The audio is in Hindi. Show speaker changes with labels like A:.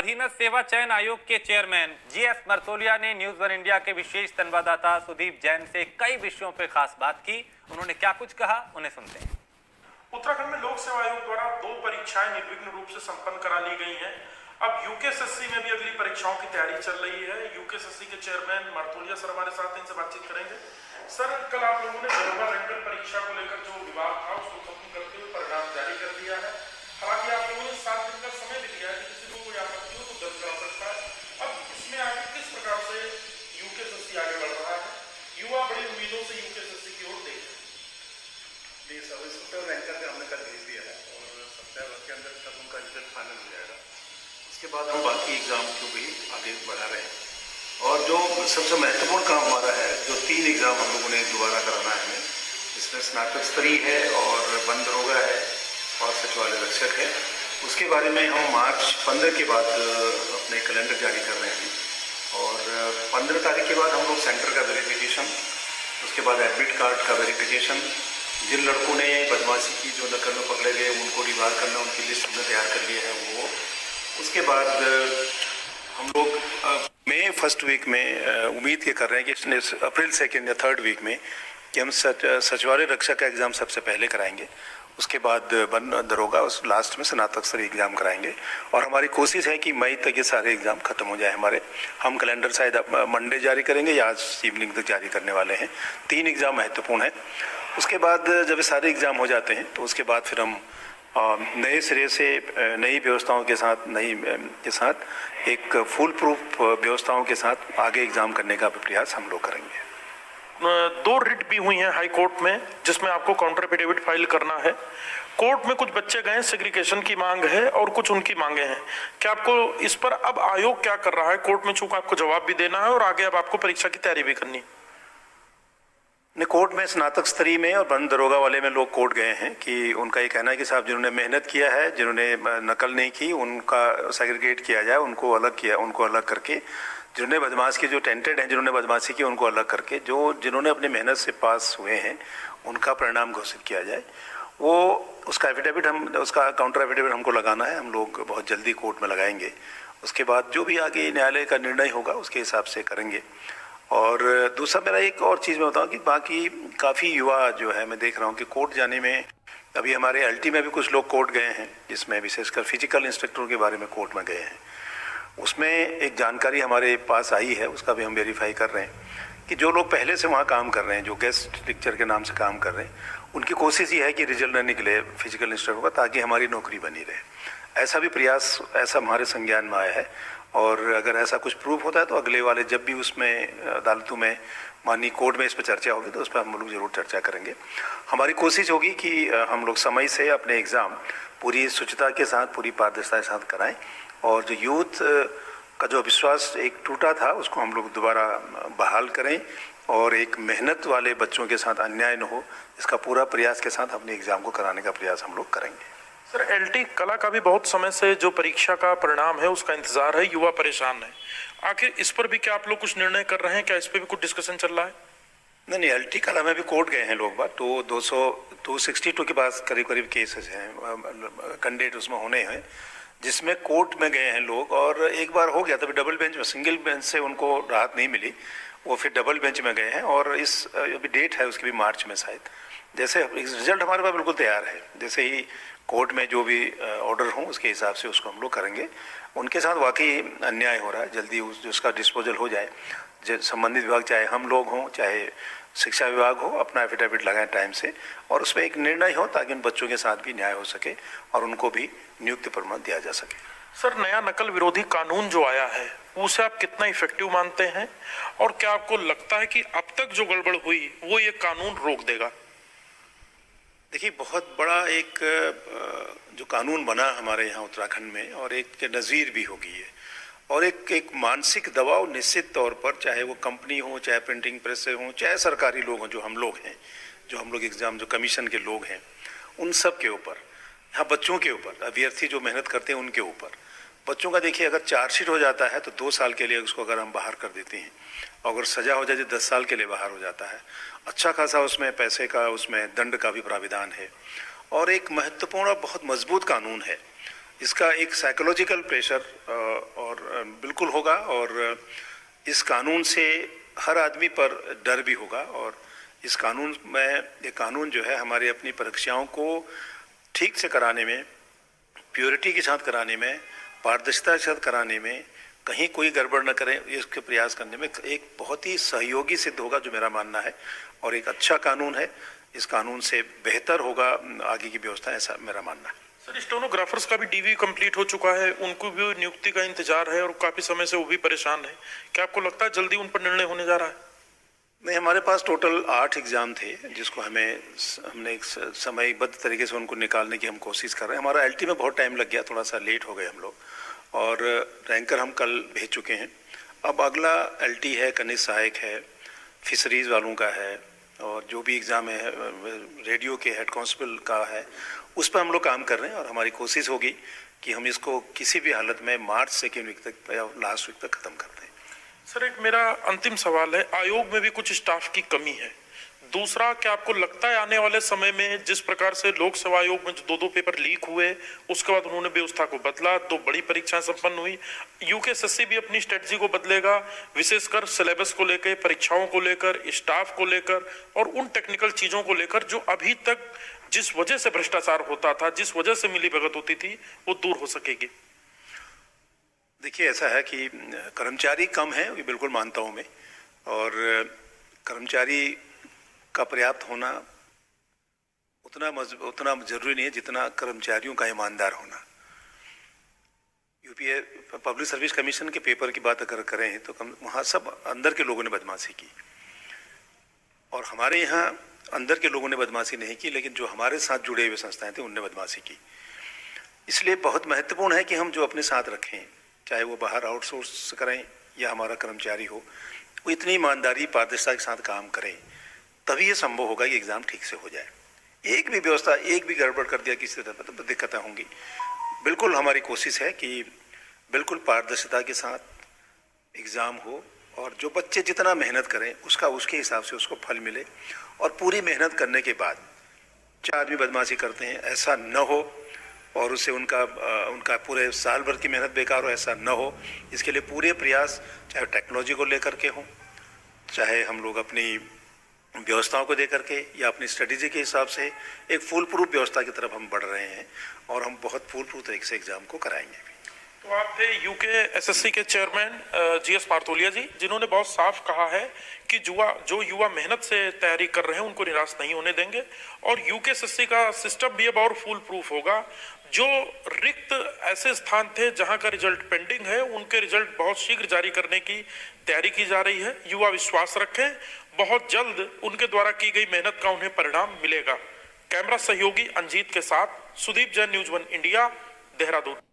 A: अधीनस्थ सेवा चयन आयोग के चेयरमैन जीएस मरतोलिया ने न्यूज वन इंडिया के विशेष संवाददाता सुदीप जैन से कई विषयों पर खास बात की। उन्होंने क्या कुछ कहा, उन्हें सुनते हैं।
B: उत्तराखंड में लोक सेवा आयोग द्वारा 2 परीक्षाएं निर्विघ्न रूप से संपन्न करा ली गई हैं। अब यूकेएसएससी में भी अगली परीक्षाओं की तैयारी चल रही है। यूकेएसएससी के चेयरमैन मरतोलिया सर हमारे साथ हैं, इनसे बातचीत करेंगे। सर, कल आप लोगों ने दरोगा रेंडम परीक्षा को लेकर जो विवाद था उसको खत्म करते हुए परिणाम जारी कर दिया है। हालांकि आप लोगों ने 7 दिन का समय भी दिया है कि किसी को कोई आपत्ति हो तो दर्ज करा सकता है। अब इसमें आगे किस प्रकार से यूकेएसएससी आगे बढ़ रहा है? युवा बड़ी उम्मीदों से यूकेएसएससी की ओर देख रहे हैं।
C: सब इंस्पेक्टर रैंकर का हमने कल भेज दिया है और सप्ताह भर के अंदर तक उनका रिजल्ट फाइनल हो जाएगा। उसके बाद हम बाकी एग्जाम को भी आगे बढ़ा रहे हैं। और जो सबसे महत्वपूर्ण काम हमारा है, जो 3 एग्जाम हम लोगों ने दोबारा कराना है हमें, जिसमें स्नातक स्तरीय है और वन दरोगा है और सचिवालय रक्षक है, उसके बारे में हम मार्च 15 के बाद अपने कैलेंडर जारी कर रहे हैं। और 15 तारीख के बाद हम लोग सेंटर का वेरिफिकेशन, उसके बाद एडमिट कार्ड का वेरिफिकेशन, जिन लड़कों ने बदमाशी की जो नकल में पकड़े गए उनको रिवार करना, उनकी लिस्ट हमने तैयार कर ली है वो। उसके बाद हम लोग मई फर्स्ट वीक में उम्मीद ये कर रहे हैं कि अप्रैल 2nd या 3rd वीक में कि हम सचिवालय रक्षक का एग्ज़ाम सबसे पहले कराएंगे। उसके बाद वन दरोगा, उस लास्ट में स्नातक स्तरीय एग्ज़ाम कराएंगे। और हमारी कोशिश है कि मई तक ये सारे एग्ज़ाम खत्म हो जाए हमारे। हम कैलेंडर शायद मंडे जारी करेंगे या आज इवनिंग तक जारी करने वाले हैं। 3 एग्ज़ाम महत्वपूर्ण हैं। उसके बाद जब ये सारे एग्ज़ाम हो जाते हैं तो उसके बाद फिर हम नए सिरे से नई व्यवस्थाओं के साथ एक फुल प्रूफ व्यवस्थाओं के साथ आगे एग्ज़ाम करने का प्रयास हम लोग करेंगे।
B: 2 रिट भी हुई हैं हाई कोर्ट में जिसमें आपको काउंटर एफिडेविट फाइल करना है। कोर्ट में कुछ बच्चे गए, सेग्रीगेशन की मांग है और कुछ उनकी मांगे हैं। क्या आपको इस पर अब आयोग क्या कर रहा है? कोर्ट में चूंकि आपको जवाब भी देना है और आगे अब आपको परीक्षा की तैयारी भी करनी है।
C: कोर्ट में स्नातक स्तरीय में और वन दरोगा वाले में लोग कोर्ट गए हैं कि उनका ये कहना है कि साहब जिन्होंने मेहनत किया है, जिन्होंने नकल नहीं की, उनका सेग्रीगेट किया जाए, उनको अलग करके, जिन्होंने बदमाश की, जो टेंटेड हैं, जिन्होंने बदमाशी की उनको अलग करके, जिन्होंने अपनी मेहनत से पास हुए हैं उनका परिणाम घोषित किया जाए। वो उसका काउंटर एफिडेविट हमको लगाना है। हम लोग बहुत जल्दी कोर्ट में लगाएंगे। उसके बाद जो भी आगे न्यायालय का निर्णय होगा उसके हिसाब से करेंगे। और दूसरा मेरा एक और चीज़ मैं बताऊं कि बाकी काफ़ी युवा जो है, मैं देख रहा हूं कि कोर्ट जाने में, अभी हमारे एलटी में भी कुछ लोग कोर्ट गए हैं, जिसमें विशेषकर फिजिकल इंस्ट्रक्टरों के बारे में कोर्ट में गए हैं। उसमें एक जानकारी हमारे पास आई है, उसका भी हम वेरीफाई कर रहे हैं कि जो लोग पहले से वहाँ काम कर रहे हैं, जो गेस्ट लेक्चर के नाम से काम कर रहे हैं, उनकी कोशिश ये है कि रिजल्ट न निकले फिजिकल इंस्ट्रक्टर का, ताकि हमारी नौकरी बनी रहे। ऐसा भी प्रयास, ऐसा हमारे संज्ञान में आया है। और अगर ऐसा कुछ प्रूफ होता है तो अगले वाले जब भी उसमें अदालतों में, माननीय कोर्ट में इस पर चर्चा होगी तो उस पर हम लोग जरूर चर्चा करेंगे। हमारी कोशिश होगी कि हम लोग समय से अपने एग्ज़ाम पूरी शुचिता के साथ, पूरी पारदर्शिता के साथ कराएं। और जो यूथ का जो विश्वास एक टूटा था उसको हम लोग दोबारा बहाल करें और एक मेहनत वाले बच्चों के साथ अन्याय न हो, इसका पूरा प्रयास के साथ अपने एग्ज़ाम को कराने का प्रयास हम लोग करेंगे।
B: सर, एलटी कला का भी बहुत समय से जो परीक्षा का परिणाम है उसका इंतजार है, युवा परेशान है। आखिर इस पर भी क्या आप लोग कुछ निर्णय कर रहे हैं? क्या इस पर भी कुछ डिस्कशन चल रहा है?
C: नहीं, एलटी कला में भी कोर्ट गए हैं लोग बात, तो 262 के पास करीब केसेस हैं, कैंडिडेट उसमें होने हैं, जिसमें कोर्ट में गए हैं लोग। और एक बार हो गया तभी डबल बेंच में, सिंगल बेंच से उनको राहत नहीं मिली, वो फिर डबल बेंच में गए हैं। और इस अभी डेट है उसकी भी मार्च में शायद। जैसे रिजल्ट हमारे पास बिल्कुल तैयार है, जैसे ही कोर्ट में जो भी ऑर्डर हों उसके हिसाब से उसको हम लोग करेंगे। उनके साथ वाकई अन्याय हो रहा है, जल्दी उसका डिस्पोजल हो जाए। संबंधित विभाग, चाहे हम लोग हों चाहे शिक्षा विभाग हो, अपना एफिडेविट लगाएं टाइम से और उसमें एक निर्णय हो, ताकि उन बच्चों के साथ भी न्याय हो सके और उनको भी नियुक्ति प्रमाण दिया जा सके।
B: सर, नया नकल विरोधी कानून जो आया है उसे आप कितना इफेक्टिव मानते हैं और क्या आपको लगता है कि अब तक जो गड़बड़ हुई वो ये कानून रोक देगा?
C: देखिए, बहुत बड़ा एक जो कानून बना हमारे यहाँ उत्तराखंड में, और एक नज़ीर भी होगी है, और एक मानसिक दबाव निश्चित तौर पर, चाहे वो कंपनी हो, चाहे प्रिंटिंग प्रेस से हो, चाहे सरकारी लोग हों, जो हम लोग एग्ज़ाम जो कमीशन के लोग हैं, उन सब के ऊपर, यहाँ बच्चों के ऊपर, अभ्यर्थी जो मेहनत करते हैं उनके ऊपर। बच्चों का देखिए, अगर चार्जशीट हो जाता है तो 2 साल के लिए उसको अगर हम बाहर कर देते हैं, अगर सजा हो जाए तो 10 साल के लिए बाहर हो जाता है। अच्छा खासा उसमें पैसे का, उसमें दंड का भी प्राविधान है। और एक महत्वपूर्ण और बहुत मजबूत कानून है। इसका एक साइकोलॉजिकल प्रेशर और बिल्कुल होगा, और इस कानून से हर आदमी पर डर भी होगा। और इस कानून में, ये कानून जो है हमारी अपनी परीक्षाओं को ठीक से कराने में, प्योरिटी के साथ कराने में, पारदर्शिता के साथ कराने में, कहीं कोई गड़बड़ न करें, इसके प्रयास करने में एक बहुत ही सहयोगी सिद्ध होगा, जो मेरा मानना है। और एक अच्छा कानून है, इस कानून से बेहतर होगा आगे की व्यवस्था, ऐसा मेरा मानना है।
B: सर, स्टेनोग्राफर्स का भी डीवी कंप्लीट हो चुका है, उनको भी नियुक्ति का इंतजार है और काफी समय से वो भी परेशान है। क्या आपको लगता है जल्दी उन पर निर्णय होने जा रहा है?
C: नहीं, हमारे पास टोटल 8 एग्जाम थे, जिसको हमने एक समयबद्ध तरीके से उनको निकालने की हम कोशिश कर रहे हैं। हमारा एलटी में बहुत टाइम लग गया, थोड़ा सा लेट हो गए हम लोग, और रैंकर हम कल भेज चुके हैं। अब अगला एलटी है, कनिष्ठ सहायक है, फिशरीज वालों का है, और जो भी एग्ज़ाम है रेडियो के हेड कांस्टेबल का है, उस पर हम लोग काम कर रहे हैं। और हमारी कोशिश होगी कि हम इसको किसी भी हालत में मार्च सेकेंड वीक तक या लास्ट वीक तक ख़त्म कर दें।
B: सर, एक मेरा अंतिम सवाल है, आयोग में भी कुछ स्टाफ की कमी है। दूसरा, क्या आपको लगता है आने वाले समय में जिस प्रकार से लोक सेवा आयोग में जो 2 पेपर लीक हुए, उसके बाद उन्होंने व्यवस्था को बदला, 2 बड़ी परीक्षाएं संपन्न हुई, यूकेएसएससी भी अपनी स्ट्रेटजी को बदलेगा, विशेषकर सिलेबस को लेकर, परीक्षाओं को लेकर, स्टाफ को लेकर और उन टेक्निकल चीजों को लेकर जो अभी तक जिस वजह से भ्रष्टाचार होता था, जिस वजह से मिलीभगत होती थी, वो दूर हो सकेगी?
C: देखिए, ऐसा है कि कर्मचारी कम है, ये बिल्कुल मानता हूँ मैं, और कर्मचारी का पर्याप्त होना उतना जरूरी नहीं है जितना कर्मचारियों का ईमानदार होना। यूपीए पब्लिक सर्विस कमीशन के पेपर की बात अगर करें तो वहाँ सब अंदर के लोगों ने बदमाशी की, और हमारे यहाँ अंदर के लोगों ने बदमाशी नहीं की, लेकिन जो हमारे साथ जुड़े हुए संस्थाएं थे उनने बदमाशी की। इसलिए बहुत महत्वपूर्ण है कि हम जो अपने साथ रखें, चाहे वो बाहर आउटसोर्स करें या हमारा कर्मचारी हो, वो इतनी ईमानदारी, पारदर्शिता के साथ काम करें, तभी ये संभव होगा कि एग्ज़ाम ठीक से हो जाए। एक भी व्यवस्था, एक भी गड़बड़ कर दिया किसी तरह पर तो दिक्कतें होंगी। बिल्कुल हमारी कोशिश है कि बिल्कुल पारदर्शिता के साथ एग्ज़ाम हो, और जो बच्चे जितना मेहनत करें उसके हिसाब से उसको फल मिले। और पूरी मेहनत करने के बाद 4 आदमी बदमाशी करते हैं, ऐसा न हो, और उससे उनका पूरे साल भर की मेहनत बेकार हो, ऐसा न हो। इसके लिए पूरे प्रयास, चाहे टेक्नोलॉजी को लेकर के हों, चाहे हम लोग अपनी व्यवस्थाओं को देकर के या अपनी स्ट्रेटेजी के हिसाब से, एक फुल प्रूफ व्यवस्था की तरफ हम बढ़ रहे हैं, और हम बहुत फुल प्रूफ तरीके से एग्जाम को कराएंगे।
B: तो आप थे यूकेएसएससी के चेयरमैन जीएस मारतोलिया जी, जिन्होंने बहुत साफ कहा है कि जो युवा मेहनत से तैयारी कर रहे हैं उनको निराश नहीं होने देंगे, और यूकेएसएससी का सिस्टम भी अब और फुल प्रूफ होगा। जो रिक्त ऐसे स्थान थे जहां का रिजल्ट पेंडिंग है, उनके रिजल्ट बहुत शीघ्र जारी करने की तैयारी की जा रही है। युवा विश्वास रखें, बहुत जल्द उनके द्वारा की गई मेहनत का उन्हें परिणाम मिलेगा। कैमरा सहयोगी अंजीत के साथ सुदीप जैन, न्यूज़ 1 इंडिया, देहरादून।